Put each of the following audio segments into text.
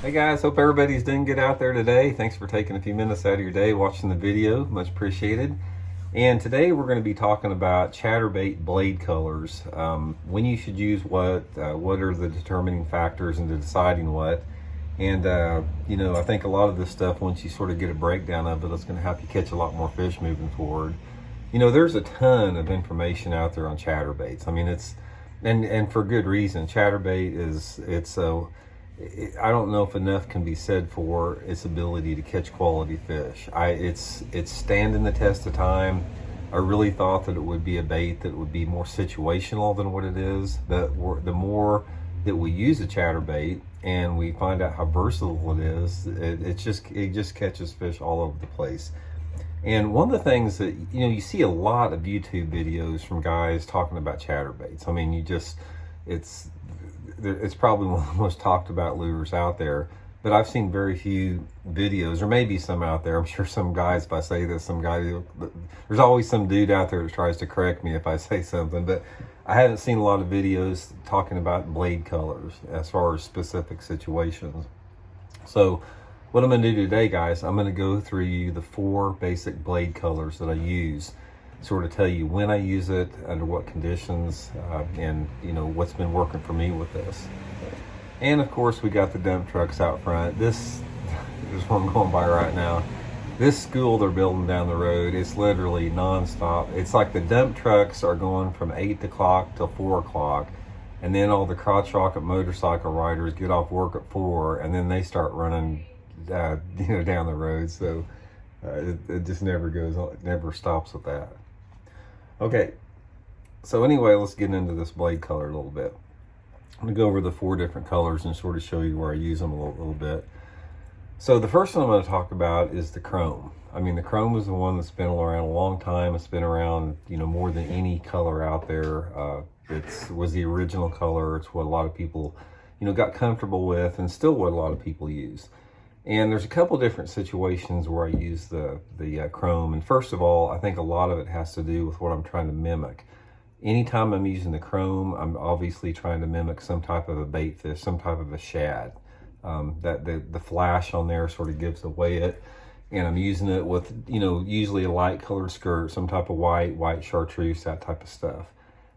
Hey guys, hope everybody's doing good out there today. Thanks for taking a few minutes out of your day watching the video, much appreciated. And today we're going to be talking about chatterbait blade colors, when you should use what are the determining factors into deciding what. And I think a lot of this stuff, once you sort of get a breakdown of it, it's going to help you catch a lot more fish moving forward. There's a ton of information out there on chatterbaits. I mean, and for good reason. Chatterbait I don't know if enough can be said for its ability to catch quality fish. It's standing the test of time. I really thought that it would be a bait that would be more situational than what it is. The more that we use a chatterbait and we find out how versatile it is, it just catches fish all over the place. And one of the things that you see a lot of YouTube videos from guys talking about chatterbaits. I mean, it's probably one of the most talked about lures out there, but I've seen very few videos, or maybe some out there. I'm sure some guys, if I say this, there's always some dude out there that tries to correct me if I say something, but I haven't seen a lot of videos talking about blade colors as far as specific situations. So what I'm going to do today, guys, I'm going to go through you the 4 basic blade colors that I use, sort of tell you when I use it, under what conditions, and what's been working for me with this. And of course, we got the dump trucks out front. This is what I'm going by right now. This school they're building down the road, it's literally nonstop. It's like the dump trucks are going from 8 o'clock till 4 o'clock, and then all the crotch rocket motorcycle riders get off work at 4, and then they start running down the road. So it just never goes on, it never stops with that. Okay, so anyway, let's get into this blade color a little bit. I'm going to go over the 4 different colors and sort of show you where I use them a little bit. So the first one I'm going to talk about is the chrome. I mean, the chrome is the one that's been around a long time. It's been around, more than any color out there. It was the original color. It's what a lot of people, got comfortable with, and still what a lot of people use. And there's a couple different situations where I use the chrome. And first of all, I think a lot of it has to do with what I'm trying to mimic. Anytime I'm using the chrome, I'm obviously trying to mimic some type of a bait fish, some type of a shad. The flash on there sort of gives away it. And I'm using it with, usually a light colored skirt, some type of white chartreuse, that type of stuff.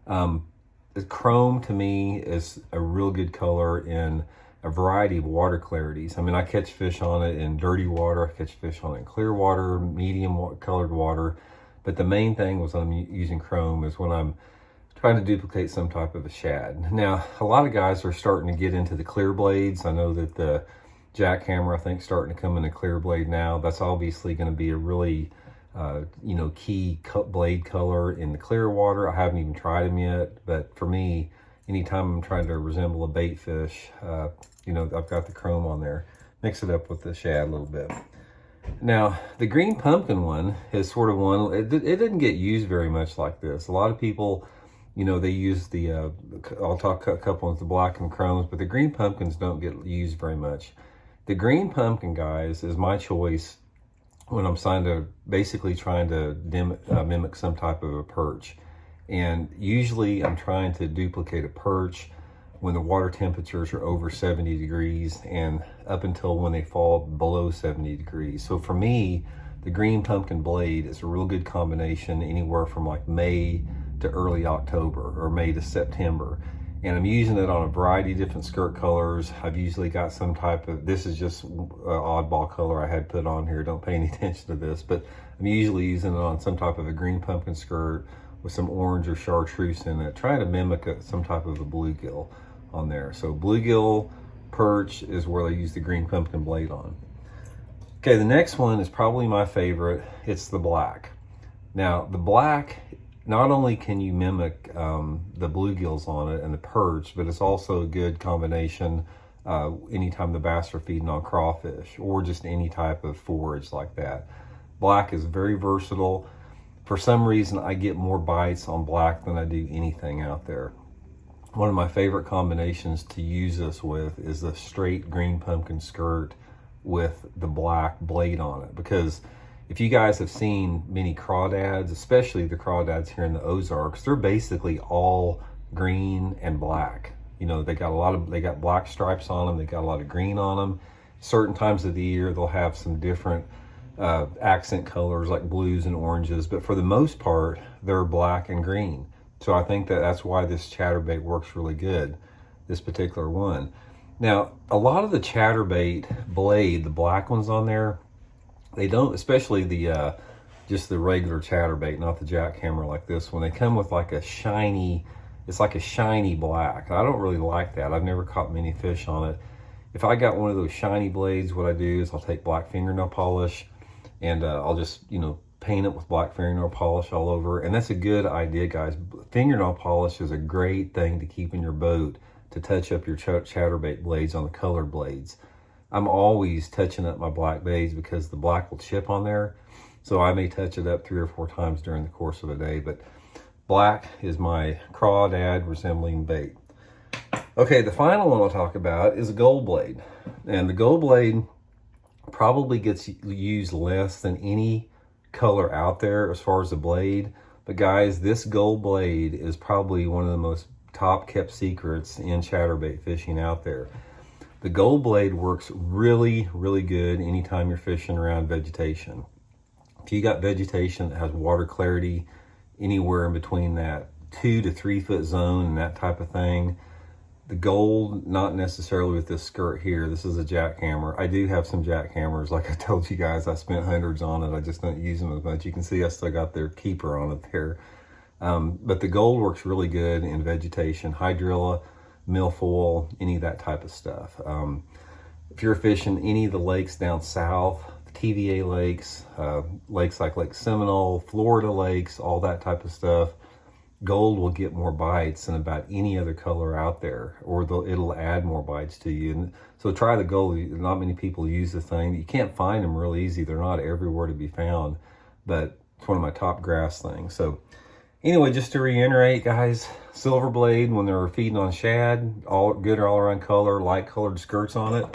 The chrome to me is a real good color in a variety of water clarities. I mean, I catch fish on it in dirty water, I catch fish on it in clear water, medium colored water. But the main thing was I'm using chrome is when I'm trying to duplicate some type of a shad. Now, a lot of guys are starting to get into the clear blades. I know that the jackhammer, I think, starting to come in a clear blade now. That's obviously going to be a really, key blade color in the clear water. I haven't even tried them yet, but for me, anytime I'm trying to resemble a bait fish, I've got the chrome on there. Mix it up with the shad a little bit. Now, the green pumpkin one is sort of one, it didn't get used very much like this. A lot of people, they use I'll talk a couple ones, the black and chromes, but the green pumpkins don't get used very much. The green pumpkin, guys, is my choice when I'm basically trying to mimic some type of a perch. And usually I'm trying to duplicate a perch when the water temperatures are over 70 degrees and up until when they fall below 70 degrees. So for me, the green pumpkin blade is a real good combination anywhere from like May to early October, or May to September. And I'm using it on a variety of different skirt colors. I've usually got some type of, this is just an oddball color I had put on here. Don't pay any attention to this, but I'm usually using it on some type of a green pumpkin skirt with some orange or chartreuse in it, trying to mimic some type of a bluegill on there. So bluegill, perch is where they use the green pumpkin blade on. Okay, the next one is probably my favorite. It's the black. Now, the black, not only can you mimic the bluegills on it and the perch, but it's also a good combination anytime the bass are feeding on crawfish or just any type of forage like that. Black is very versatile. For some reason, I get more bites on black than I do anything out there. One of my favorite combinations to use this with is the straight green pumpkin skirt with the black blade on it. Because if you guys have seen many crawdads, especially the crawdads here in the Ozarks, they're basically all green and black. You know, they got black stripes on them. They got a lot of green on them. Certain times of the year, they'll have some different accent colors like blues and oranges, but for the most part, they're black and green. So I think that's why this chatterbait works really good, this particular one. Now, a lot of the chatterbait blade, the black ones on there, they don't, especially the just the regular chatterbait, not the jackhammer like this one. They come with like a shiny, it's like a shiny black. I don't really like that. I've never caught many fish on it. If I got one of those shiny blades, what I do is I'll take black fingernail polish and I'll just, you know, paint it with black fingernail polish all over. And that's a good idea, guys. Fingernail polish is a great thing to keep in your boat to touch up your chatterbait blades on the colored blades. I'm always touching up my black baits because the black will chip on there. So I may touch it up 3 or 4 times during the course of a day, but black is my crawdad resembling bait. Okay, the final one I'll talk about is a gold blade. And the gold blade probably gets used less than any color out there as far as the blade. But guys, this gold blade is probably one of the most top kept secrets in chatterbait fishing out there. The gold blade works really, really good anytime you're fishing around vegetation. If you got vegetation that has water clarity anywhere in between that 2 to 3 foot zone and that type of thing, the gold, not necessarily with this skirt here, this is a jackhammer. I do have some jackhammers, like I told you guys, I spent hundreds on it. I just don't use them as much. You can see I still got their keeper on it there. But the gold works really good in vegetation, hydrilla, milfoil, any of that type of stuff. If you're fishing any of the lakes down south, the TVA lakes, lakes like Lake Seminole, Florida lakes, all that type of stuff, gold will get more bites than about any other color out there, or it'll add more bites to you. And so try the gold. Not many people use the thing. You can't find them real easy. They're not everywhere to be found, but it's one of my top grass things. So anyway, just to reiterate, guys, silver blade when they're feeding on shad, all good all around color, light colored skirts on it.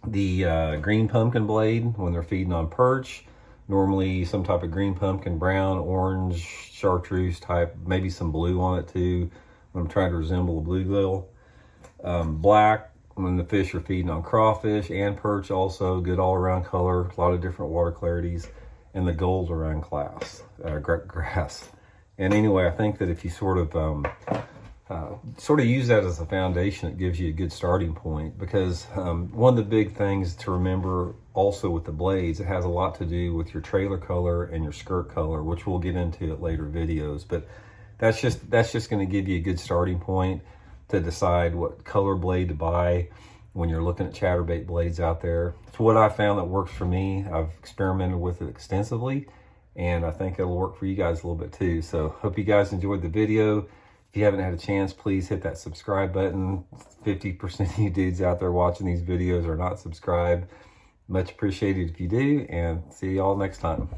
The green pumpkin blade when they're feeding on perch, normally some type of green pumpkin, brown, orange, chartreuse type, maybe some blue on it too, when I'm trying to resemble a bluegill. Black when the fish are feeding on crawfish and perch, also good all around color, a lot of different water clarities, and the gold around grass. And anyway, I think that if you sort of use that as a foundation, it gives you a good starting point, because one of the big things to remember also with the blades, it has a lot to do with your trailer color and your skirt color, which we'll get into at later videos. But that's just going to give you a good starting point to decide what color blade to buy when you're looking at chatterbait blades out there. It's what I found that works for me. I've experimented with it extensively, and I think it'll work for you guys a little bit too. So hope you guys enjoyed the video. If you haven't had a chance, please hit that subscribe button. 50% of you dudes out there watching these videos are not subscribed. Much appreciated if you do, and see y'all next time.